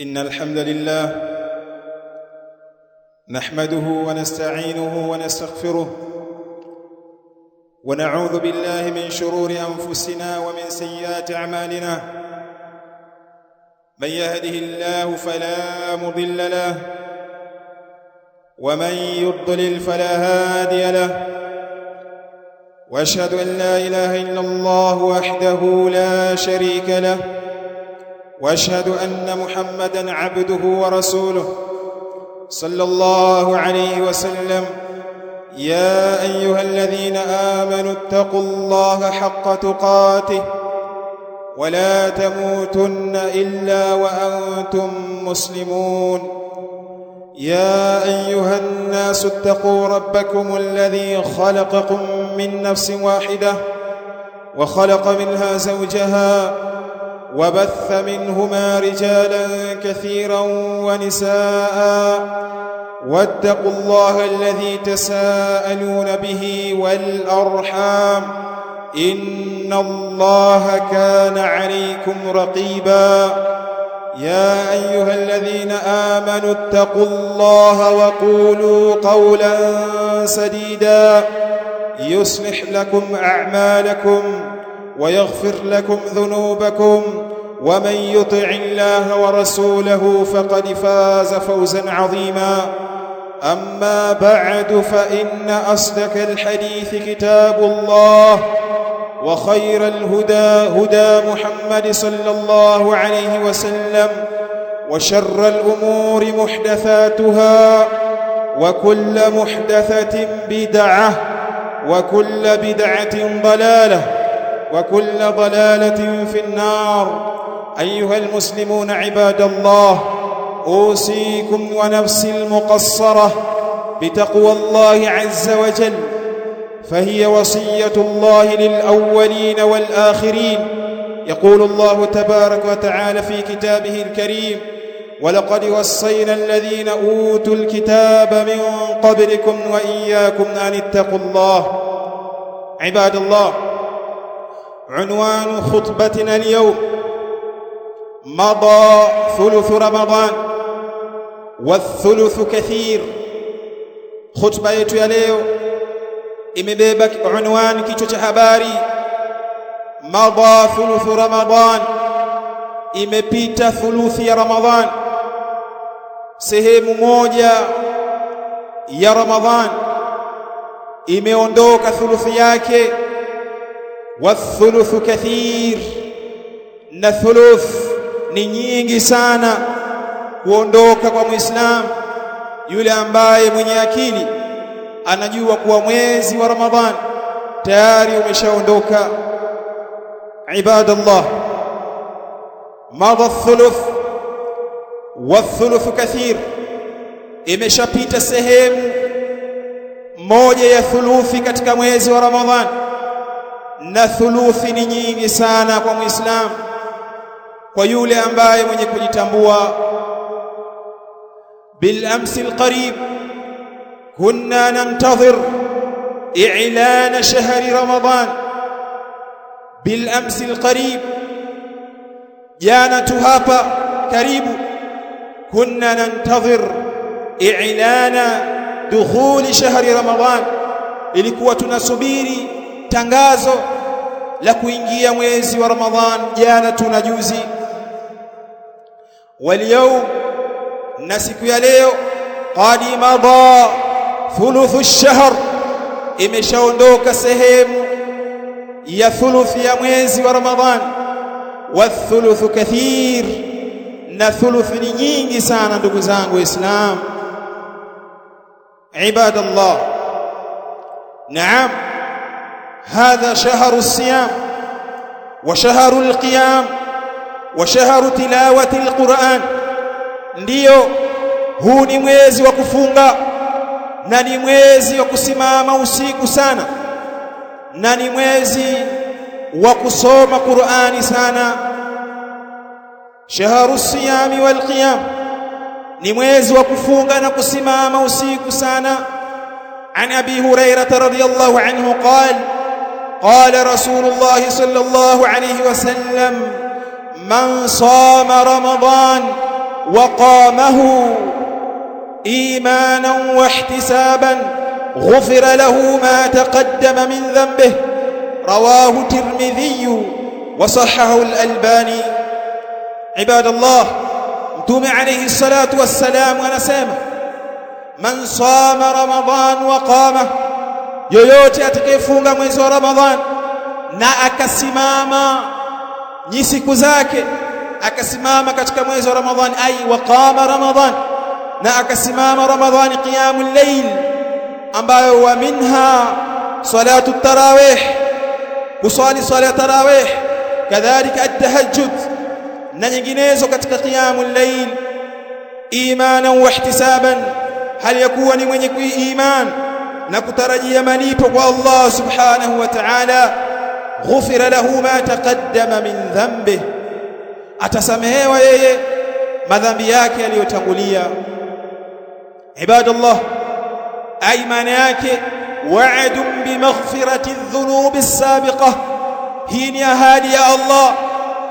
إن الحمد لله نحمده ونستعينه ونستغفره ونعوذ بالله من شرور أنفسنا ومن سيئات أعمالنا. من يهده الله فلا مضل له ومن يضلل فلا هادي له، وأشهد أن لا إله إلا الله وحده لا شريك له، وأشهد أن محمدًا عبده ورسوله صلى الله عليه وسلم. يا أيها الذين آمنوا اتقوا الله حق تقاته ولا تموتن إلا وأنتم مسلمون. يا أيها الناس اتقوا ربكم الذي خلقكم من نفس واحدة وخلق منها زوجها وبث منهما رجالا كثيرا ونساء، واتقوا الله الذي تساءلون به والأرحام إن الله كان عليكم رقيبا. يا أيها الذين آمنوا اتقوا الله وقولوا قولا سديدا يصلح لكم أعمالكم ويغفر لكم ذنوبكم، ومن يطع الله ورسوله فقد فاز فوزا عظيما. أما بعد، فإن أصدق الحديث كتاب الله، وخير الهدى هدى محمد صلى الله عليه وسلم، وشر الأمور محدثاتها، وكل محدثة بدعة، وكل بدعة ضلالة، وكل ضلالة في النار. أيها المسلمون عباد الله، أوصيكم ونفسي المقصرة بتقوى الله عز وجل، فهي وصية الله للأولين والآخرين. يقول الله تبارك وتعالى في كتابه الكريم: ولقد وصينا الذين أوتوا الكتاب من قبلكم وإياكم أن اتقوا الله. عباد الله، عنوان خطبتنا اليوم: مضى ثلث رمضان والثلث كثير. خطبة yetu ya leo imebeba unwani, kichwa cha habari: madha thuluth Ramadan, imepita thuluthi ya Ramadhan, sehemu moja ya Ramadhan imeondoka thuluthi yake. Wathuluthu kathir, na thuluth ni nyingi sana kuondoka kwa Muislamu. Yule ambaye mwenye akili anajua kuwa mwezi wa Ramadhan tayari umeshaondoka. Ibadallah, madha thuluth wathuluthu kathir, imeshapita sehemu moja ya thuluthi katika mwezi wa Ramadhan, na thuluthi ni nyingi sana kwa Muislamu. Kwa yule ambaye mwenye kujitambua. بالأمس القريب كنا ننتظر إعلان شهر رمضان. بالأمس القريب، جانا hapa karibu, كنا ننتظر إعلان دخول شهر رمضان. ilikuwa tunasubiri tangazo la kuingia mwezi wa Ramadhan jana tunajuzi. Waliyau, na siku ya leo, qadi madha thuluthu ash-shahr, imeshaondoka sehemu ya thuluthi ya mwezi wa Ramadhan. Wathuluthu kathir, na thuluthi ni nyingi sana. Ndugu zangu Waislamu, ibadallah, naam, هذا شهر الصيام وشهر القيام وشهر تلاوة القرآن. Ndiyo, huu ni mwezi wa kufunga, na ni mwezi wa kusimama usiku sana, na ni mwezi wa kusoma Qur'ani sana. Shahru siyami wal qiyam, ni mwezi wa kufunga na kusimama usiku sana. An Abi Hurairah radhiyallahu anhu qala: قال رسول الله صلى الله عليه وسلم: من صام رمضان وقامه إيمانا واحتسابا غفر له ما تقدم من ذنبه. رواه الترمذي وصححه الألباني. عباد الله، متوم عليه الصلاة والسلام anasema man sama Ramadhan wa qama, yoyote atakayefunga mwezi wa Ramadhan na akasimama siku zake, akasimama katika mwezi wa Ramadhan, ai wa qama Ramadhan, na akasimama Ramadhan qiyamul layl, ambayo wa minha salatu tarawih, kusali sala tarawih, kadhalika at-tahajjud na nyinginezo katika qiyamul layl, imanan wa ihtisaban, hali yakuwa ni mwenye kuiman na kutarajia malipo kwa Allah subhanahu wa ta'ala, ghufira lahu ma taqaddama min dhanbihi, atasamehewa yeye madhambi yake yaliyotangulia. Ibadallah, ay maana yake wa'adun bi maghfirati adh-dhunubi as-sabiqah, hii ni ahadi ya Allah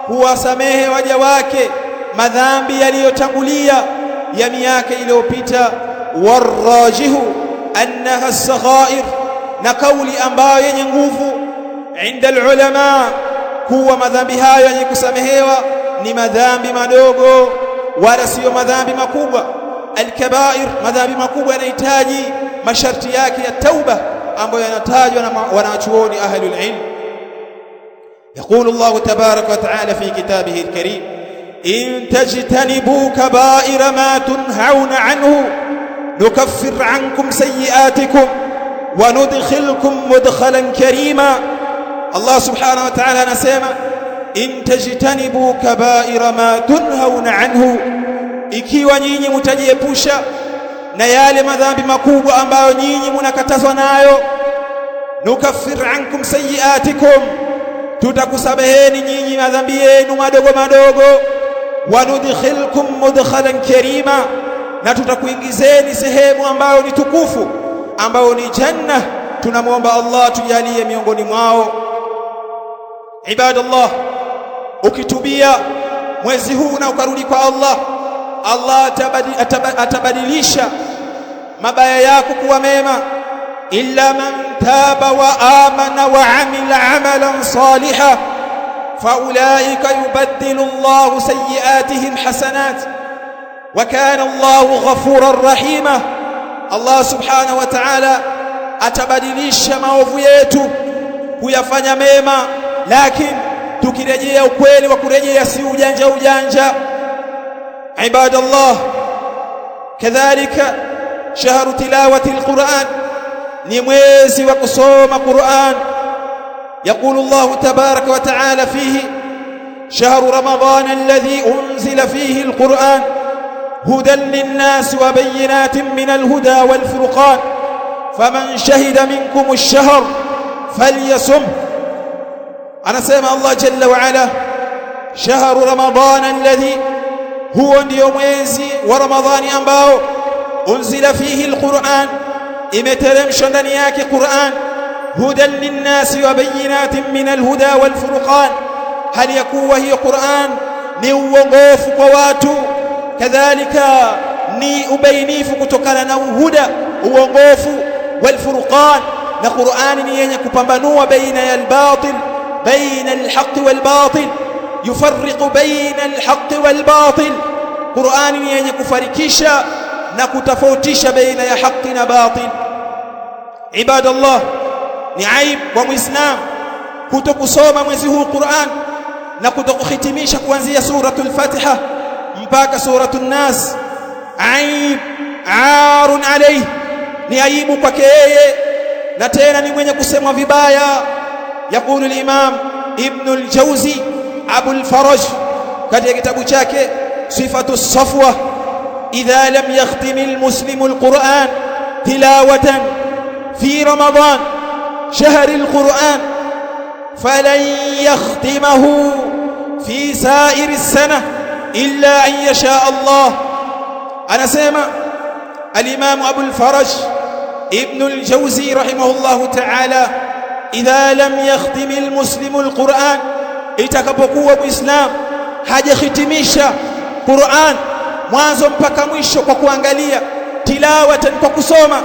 huwasamehe waja wake madhambi yaliyotangulia ya miaka iliyopita. Warajihu annaha as-saghair, na kauli ambayo yenye nguvu inda al-ulama kuwa madhambi hayo yenye kusamehewa ni madhambi madogo wala sio madhambi makubwa. Al-kabair, madhambi makubwa yanahitaji masharti yake ya tauba ambayo yanatajwa na wanachuoni ahlul ilm. يقول الله تبارك وتعالى في كتابه الكريم إن تجتنبوا كبائر ما تنهون عنه نكفر عنكم سيئاتكم وندخلكم مدخلا كريما. الله سبحانه وتعالى نسمع إن تجتنبوا كبائر ما تنهون عنه, ikiwa nyinyi mtajiepusha na yale madhambi makubwa ambayo nyinyi mnakatazwa nayo, nukaffir ankum sayiatikum, tutakusabeheni nyinyi madhambi yenu madogo madogo, wa nudkhilkum mudkhalan karima, na tutakuingizeni sehemu ambayo ni tukufu, ambayo ni janna. Tunamuomba Allah tujalie miongoni mwao. Ibadallah, ukitubia mwezi huu na ukarudi kwa Allah, Allah atabadilisha mabaya yako kuwa mema. Illa man taba wa amana wa amila amalan salihan faulaika yubaddilu Allahu sayyiatihim hasanat wa kana Allahu ghafuran rahima. Allah subhanahu wa ta'ala atabadilisha maovu yetu kuyafanya mema, lakini tukirejea ukweli wa kurejea, si ujanja ujanja. Ibadallah, kadhalika shahru tilawati alquran, ni mwezi wa kusoma Qur'an. يقول الله تبارك وتعالى فيه شهر رمضان الذي أنزل فيه القرآن هدى للناس وبينات من الهدى والفرقان فمن شهد منكم الشهر فليصم. أنا سمع الله جل وعلا شهر رمضان الذي هو mwezi wa Ramadhani ambao unzila fihi alquran, imeteremshwa ndani yake Qur'an, hudan linnasi wa bayinatin min alhuda walfurqan, hali yakuwa hiyo Qur'an ni uongofu kwa watu, kadhalika ni ubainifu kutokana na uhuda, uongofu, walfurqan, na Qur'an ni yenye kupambanua baina ya albatil, baina alhaqi walbatil, yufarriqu baina alhaqi walbatil. Qur'an ni yenye kufarikisha na kutofautisha baina ya haki na batil. Ibadallah, ni aib kwa Muislam kutokusoma mwezi huu Qur'an na kutokuhitimisha kuanzia suratul Fatiha mpaka suratul Nas. Aib, aarun alayhi, ni aibu kwake yeye, na tena ni mwenye kusemwa vibaya. Yakulu al-Imam Ibn al-Jawzi Abu al-Faraj katika kitabu chake Sifatu as-Safwa, idha lam yakhtim al-muslimu al-Qur'an tilawatan fi Ramadan shahr al-Qur'an falan yakhtimahu fi sa'ir as-sana illa an yasha Allah. Anasema al-Imam Abu al-Faraj Ibn al-Jawzi rahimahullahu ta'ala, idha lam yakhtim al-muslimu al-Qur'an, itakapokuwa Muislam hajahitimisha Qur'an mwanzo mpaka mwisho kwa kuangalia, tilawatan kwa kusoma.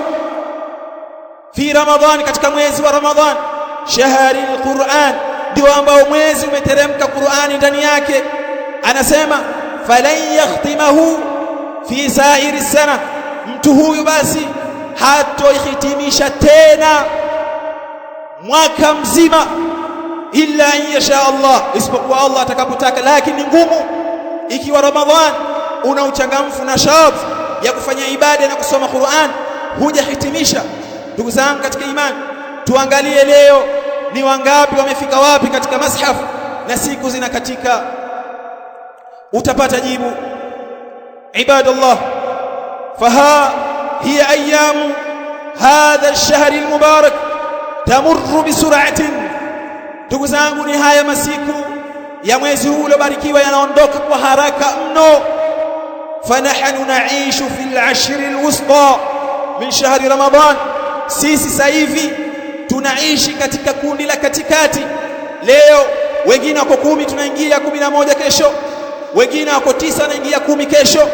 Fi Ramadhan, katika mwezi wa Ramadhan, shahri alquran, ndio ambao mwezi umeteremka Qur'ani ndani yake. Anasema falan yakhtimahu fi sa'iri sana, mtu huyu basi hatoihitimisha tena mwaka mzima illa an yasha Allah, isipokuwa Allah atakapotaka. Lakini ngumu ikiwa Ramadhan una uchangamfu na shauku ya kufanya ibada na kusoma Qur'an, hujahitimisha. Ndugu zangu katika imani, tuangalie leo ni wangapi wamefika wapi katika mashaf, na siku zinakatika. Utapata jibu. Ibadallah, faha hiya ayamu hadha ash-shahr al-mubarak tamurru bisur'atin. Ndugu zangu, ni haya masiku ya mwezi huu uliobarikiwa yanaondoka kwa haraka mno. Fanahnu naishu fil ashr al-wusta min shahri Ramadan, sisi sasa hivi tunaishi katika kundi la katikati. Leo wengine wako 10, tunaingia 11 kesho, wengine wako 9, naingia 10 kesho.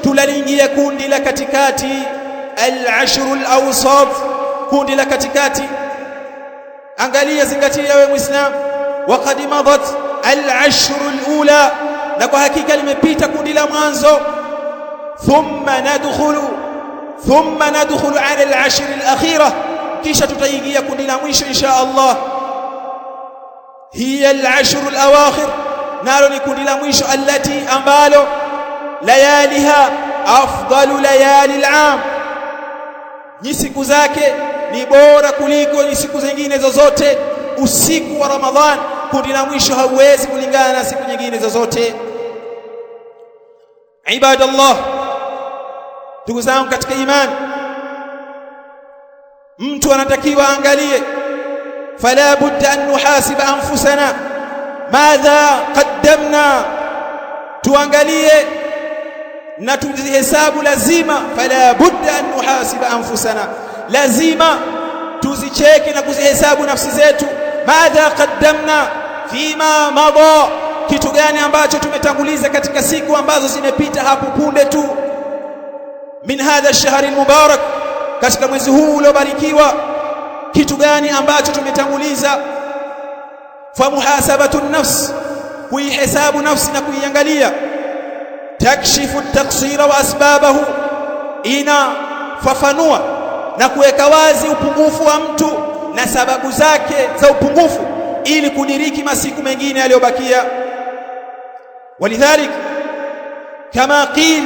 Tunaliingia kundi la katikati, al-ashr al-awsat, kundi la katikati. Angalia, zingatia wewe Muislam, waqad madat al-ashr al-ula, na kwa hakika limepita kundi la mwanzo. Thumma nadkhulu ala al-ashr al-akhirah, kisha tutaingia kundi la mwisho insha Allah. Hiya al-ashr al-awakhir, nalo ni kundi la mwisho, allati ambalo layaliha afdalu layali al-am, ni siku zake ni bora kuliko ni siku zingine zozote. Usiku wa Ramadhan, kundi la mwisho, hauwezi kulingana na siku nyingine zozote. Ibadallah, ndugu zangu katika imani, mtu anatakiwa angalie, fala budda an nuhasiba anfusana madha qaddamna, tuangalie na tuzihesabu. Lazima, fala budda an nuhasiba anfusana, lazima tuzicheke na kuzihesabu nafsi zetu. Madha qaddamna fima madha, kitu gani ambacho tumetanguliza katika siku ambazo zimepita hapo punde tu. Min hadha ash-shahr al-mubarak, katika mwezi huu uliobarikiwa, kitu gani ambacho tumetanguliza. Fa muhasabatu an-nafs, kuihesabu nafsi na kuiangalia. Takshifu at-taqsira wa asbabahu, inafafanua na kuweka wazi upungufu wa mtu na sababu zake za upungufu, ili kudiriki masiku mengine yaliyobakia. Walidhalik kama qil,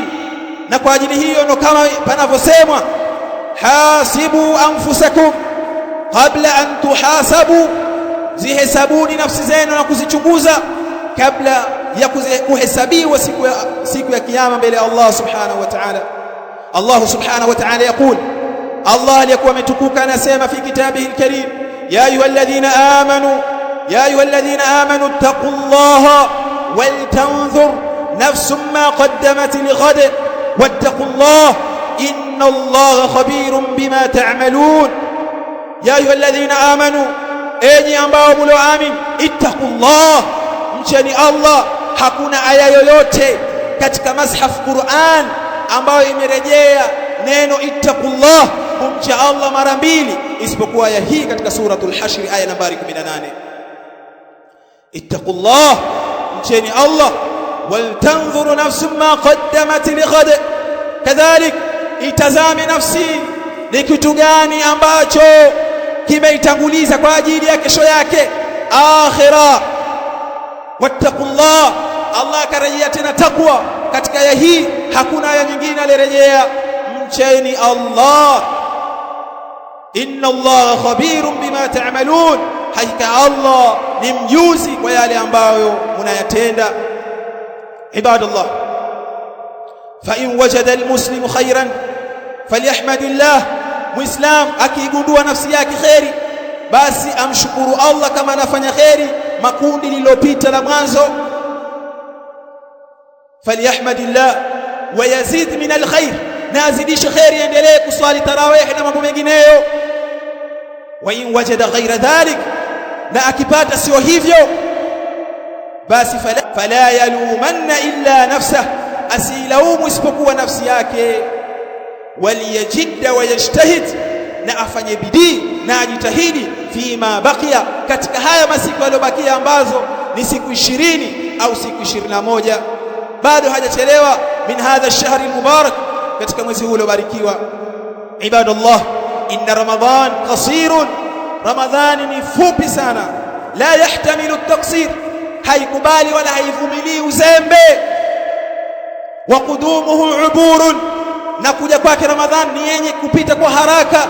na kwa ajili hiyo ndo kama panavyosemwa, hasibu anfusakum qabla an tuhasabu, zihesabuni nafsi zenu na kuzichunguza kabla ya kuhesabiwa siku ya kiyama mbele ya Allah subhanahu wa ta'ala. Allah subhanahu wa ta'ala yaqul, Allah aliyekuwa ametukuka anasema fi kitabihi alkarim, ya ayyuhalladhina amanu ittaqullaha wal tanzur nafsum ma qaddamat lighad wattaqullaha innallaha khabirun bima ta'malun. Ya ayyuhalladhina amanu, enyi ambao mlioamini, ittaqullah, mcheni Allah. Hakuna aya yoyote katika mashaf Qur'an ambayo imerejea neno ittaqullah, kumcha Allah mara mbili, isipokuwa aya hii katika suratul Hashr aya nambari 18. Ittaqullah, mcheni Allah. Wal tanzuru nafsum ma qaddamat lighad, kadhalik itazame nafsi ni kitu gani ambacho kimeitanguliza kwa ajili ya kesho yake akhira. Wattaqullah, Allah karejea tena takwa katika aya hii, hakuna aya nyingine alirejea. Mcheni Allah, inna Allah khabirun bima ta'malun, hakika Allah ni mjuzi kwa yale ambayo mnayatenda. Ibadallah, fa in wajada almuslimu khairan falyahmadillah, muislam akigundua nafsi yake khairi, basi amshukuru Allah kama anafanya khairi makundi lililopita la mwanzo. Falyahmadillah wa yazid min alkhair, na azidishe khairi, endelee kuswali tarawih na mambo mengineyo. Wa in wajada ghaira dhalik, na akipata sio hivyo, basi fala yalumanna illa nafsah, asilaumu isipokuwa nafsi yake. Waliyajidda wayajtahid, na afanye bidii na ajitahidi, fima baqiya, katika haya masiku yaliyobakia ambazo ni siku 20 au siku 21, bado hajachelewa. Min hadha ash-shahr al-mubarak, katika mwezi huu uliobarikiwa. Ibadallah, inna Ramadan qasirun, Ramadhani ni fupi sana. La yahtamilu at-taqsir, haikubali wala haivumilii uzembe. Wa qudumuhu uburun, na kuja kwake Ramadhan ni yenye kupita kwa haraka.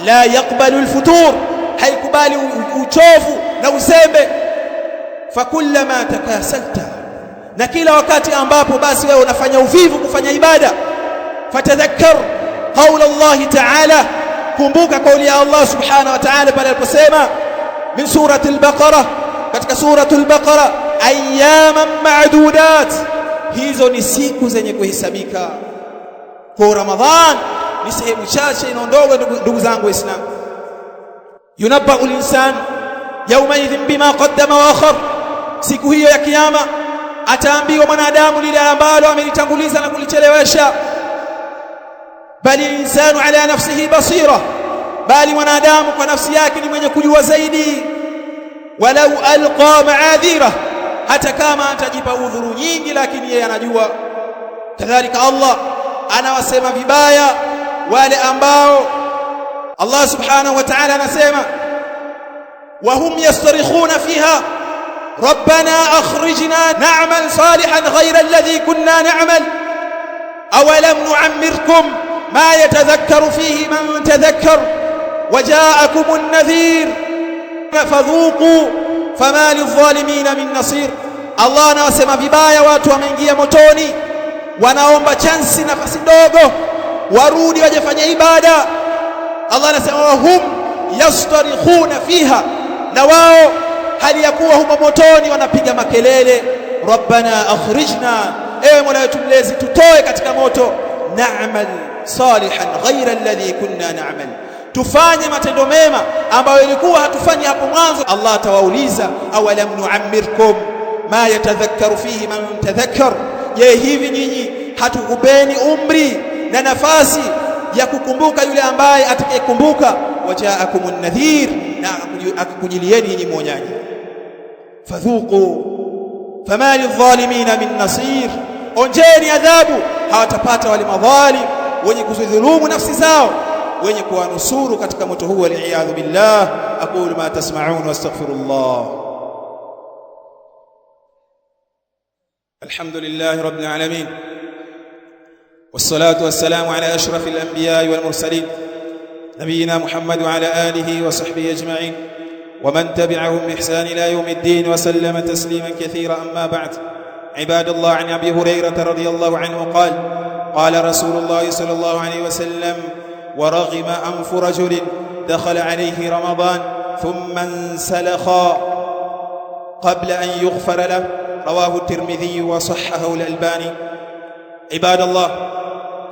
La yaqbalu al-futur, haikubali uchovu na uzembe. Fakullama takasalta, na kila wakati ambapo basi wewe unafanya uvivu kufanya ibada, fatadhakkar qawla Allah ta'ala, kumbuka kauli ya Allah subhanahu wa ta'ala pale aliposema min surati al-Baqara, katika suratu al-Baqara, ayyaman ma'dudat, hizo ni siku zenye kuhesabika. Kwa Ramadhan ni sehemu chache inaondoka, ndugu zangu Waislamu. Yunabba'u al-insan yawma idhin bima qaddama wa akhar, siku hiyo ya kiyama ataambiwa mwanadamu lile ambalo amelitanguliza na kulichelewesha. Bali insanu ala nafsihi basira, bali mwanadamu kwa nafsi yake ni mwenye kujua zaidi. Walau alqa ma'adhira, hata kama atajipa udhuru nyingi, lakini yeye anajua. Kadhalika Allah anawasema vibaya wale ambao Allah subhanahu wa ta'ala anasema wahum yastarikhuna fiha rabbana akhrijna na'mal salihan ghayra alladhi kunna na'mal awalam nu'ammirkum ma yatadhakkaru fihi man tadhakkar waja'akumun nadhir fadhuqu fama lidh-dhalimin min nasir. Allah anawasema vibaya watu wameingia motoni, wanaomba chansi, nafasi ndogo warudi wajafanya ibada. Allah anasema wahum yastarikhuna fiha, na wao hali ya kuwa humo motoni wanapiga makelele, rabbana akhrijna, ewe Mola wetu mlezi tutoe katika moto, na'mal salihan ghayra alladhi kunna na'mal, tufanye matendo mema ambayo ilikuwa hatufanyi hapo mwanzo. Allah atawauliza awalam nu'ammirkum ma yatadhakkaru fihi man tadhakkar, je, hivi nyinyi hatukupeni umri na nafasi ya kukumbuka yule ambaye atakayekumbuka? Waja'akumun nadhir, na akakujilieni nyinyi mwonyaji. Fadhuqu fama lidh-dhalimin min nasir, onjeni adhabu, hawatapata wale madhalim wenye kuzidhulumu nafsi zao, wenye kuwanusuru katika moto huu, wal-iyadhu billah. Aqulu ma tasma'un wastaghfirullah. Alhamdulillahi rabbil alamin, والصلاة والسلام على أشرف الأنبياء والمرسلين نبينا محمد وعلى آله وصحبه أجمعين ومن تبعهم بإحسان إلى يوم الدين وسلم تسليما كثيرا. أما بعد، عباد الله، عن أبي هريرة رضي الله عنه قال قال رسول الله صلى الله عليه وسلم ورغم أنف رجل دخل عليه رمضان ثم انسلخ قبل أن يغفر له، رواه الترمذي وصححه الألباني. عباد الله،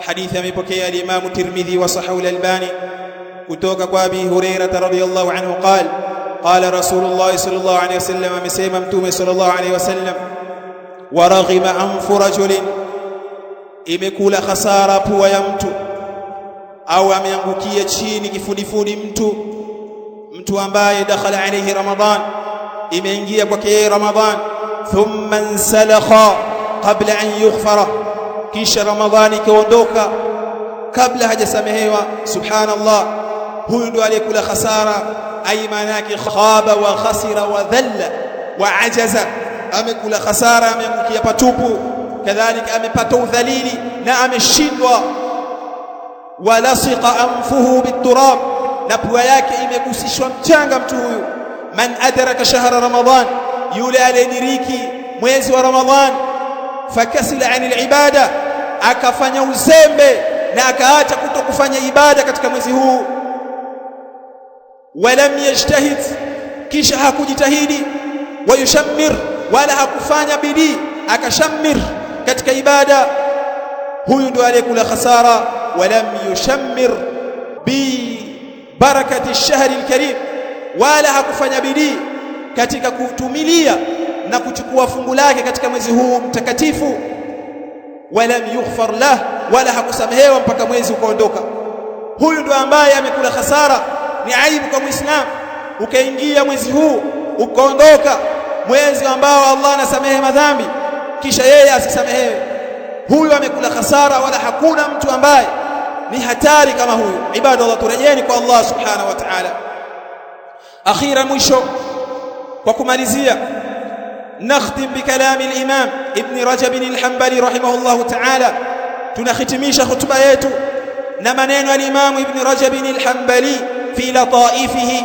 حديث amepokea al-Imam Tirmidhi wa sahahu al-Albani kutoka kwa Abi Hurairah radhiyallahu anhu قال قال رسول الله صلى الله عليه وسلم, amesema Mtume sallallahu alayhi wasallam, waraghima anfu rajulin, imekula khasara pua ya mtu, au ameangukia chini kifudifudi mtu ambaye dakhala alayhi Ramadhan, imeingia kwake Ramadhan, thumma insalakha qabla an yughfara, kisha Ramadhani ikaondoka kabla hajasamehewa. Subhanallah, huyu ndo aliyekula khasara, ay maana yake khaba wa khasira wa dhalla wa ajaza, amekula khasara, ameangukia patupu, kadhalika amepata udhalili na ameshindwa. Walasiqa anfuhu biturab, na pua yake imegusishwa mchanga mtu huyu. Man adraka shahra Ramadhan, yule aliyediriki mwezi wa Ramadhan, fakasila anil ibada, akafanya uzembe na akaacha kutokufanya ibada katika mwezi huu. Walam yajtahid, kisha hakujitahidi. Wayushammir, wala hakufanya bidii akashammir katika ibada, huyu ndo aliyekula khasara. Walam yushammir bi barakati ash-shahri al-karim, wala hakufanya bidii katika kutumilia na kuchukua fungu lake katika mwezi huu mtakatifu. walam yughfar lah, wala hakusamehewa mpaka mwezi ukaondoka. Huyu ndo ambaye amekula hasara. Ni aibu kwa Muislamu ukaingia mwezi huu ukaondoka, mwezi ambao Allah anasamehe madhambi, kisha yeye asisamehewe. Huyu amekula hasara, wala hakuna mtu ambaye ni hatari kama huyu. Ibadallah, turejeni kwa Allah subhanahu wa ta'ala. Akhira, mwisho kwa kumalizia, nakhtim bikalami al-Imam Ibn Rajab al-Hanbali rahimahullahu ta'ala. Tunahitimisha hutuba yetu na maneno ya Imam Ibn Rajab al-Hanbali fi lataifihi,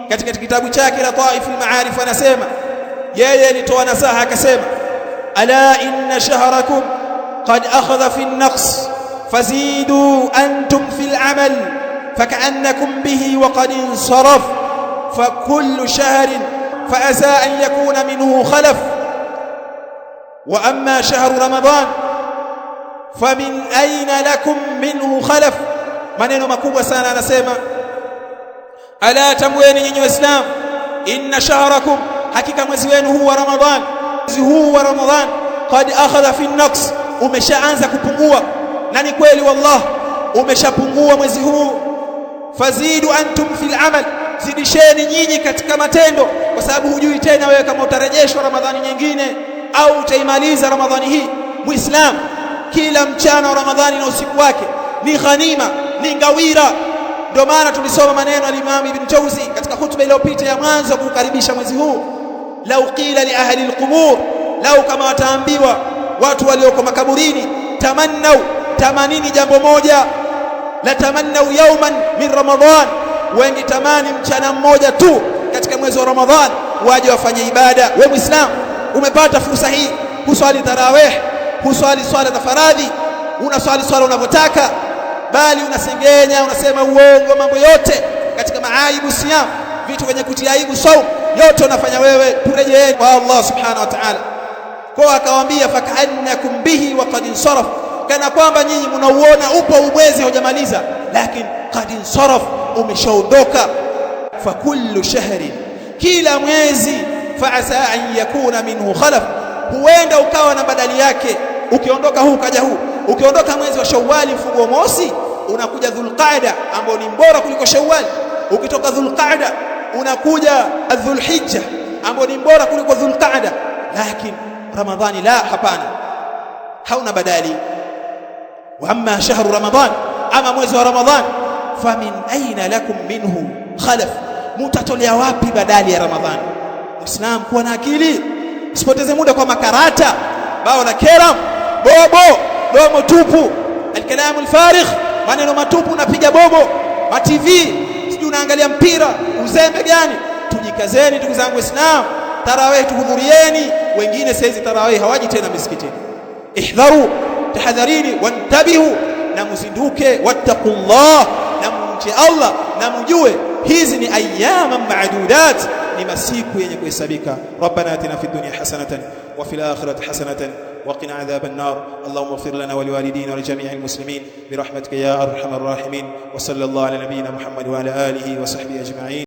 katika kitabu chake Lataif al-Ma'arif. Anasema yeye alitoa nasaha akasema, ala inna shahrakum qad akhadha fi an-naqs fazidu antum fi al-amal faka'annakum bihi wa qad insaraf fakullu shahrin فأسى أن يكون منه خلف وأما شهر رمضان فمن أين لكم منه خلف. maneno makubwa sana anasema, ala tamweni nyinyi Waislamu, inna shahrakum, hakika mwezi wenu huu wa Ramadhan, mwezi huu wa Ramadhan qad akhadha fi an-naqs, umeshaanza kupungua. Na ni kweli wallah, umeshapungua mwezi huu. Fazidu antum fil amal, zidisheni nyinyi katika matendo, kwa sababu hujui tena wewe kama utarejeshwa Ramadhani nyingine au utaimaliza Ramadhani hii. Muislamu, kila mchana wa Ramadhani na usiku wake ni ghanima, ni ngawira. Ndio maana tulisoma maneno ya Imam Ibn Jawzi katika hutuba iliyopita ya mwanzo kukaribisha mwezi huu, lau qila li ahli alqubur, lau kama wataambiwa watu walioko makaburini, tamannau, tamanini jambo moja, la tamannau yawman min Ramadhan, wengi tamani mchana mmoja tu katika mwezi wa Ramadhan waje wafanye ibada. Wewe Muislamu umepata fursa hii, huswali tarawih, huswali swala za faradhi, unaswali swala unavyotaka, bali unasengenya, unasema uongo, mambo yote katika maaibu siyam, vitu vyenye kutia aibu saum, yote unafanya wewe. Turejee kwa Allah subhanahu wa ta'ala. Kwa akawaambia, fakaannakum bihi wa qad insaraf, kana kwamba nyinyi mnauona upo mwezi hujamaliza, lakini qad insaraf, umeshaondoka. Fakullu shahrin, kila mwezi, faasa an yakuna minhu khalaf, huenda ukawa na badali yake. Ukiondoka huu kaja huu, ukiondoka mwezi wa Shawwal mfungo mosi, unakuja Dhulqa'da ambao ni bora kuliko Shawwal. Ukitoka Dhulqa'da unakuja Dhulhijja ambao ni bora kuliko Dhulqa'da. Lakini Ramadhani la, hapana, hauna badali. Wa amma shahru Ramadhan, ama mwezi wa Ramadhan, famin aina lakum minhu khalaf, mutatolea wapi badali ya Ramadhani? Muislam, kuwa na akili, usipoteze muda kwa makarata, bao la keram, bobo, domo tupu, alkalamu alfarigh, maneno matupu, unapiga bobo, ma TV, sijui unaangalia mpira, uzembe gani? Tujikazeni ndugu zangu Waislamu, tarawih tuhudhurieni. Wengine saizi tarawih hawaji tena misikitini. Ihdharu, tahadharini, wantabihu, na muzinduke, wattaqullah, na mumche Allah, na mjue hizi ni ayyama ma'dudat, ni masiku yenye kuhesabika. Rabbana atina fid dunya hasanatan wa fil akhirati hasanatan wa qina adhaban nar. Allahumma ighfir lana wa liwalidina wa li jami'il muslimin bi rahmatika ya arhamar rahimin. Wa sallallahu ala nabiyyina Muhammad wa ala alihi wa sahbihi ajma'in.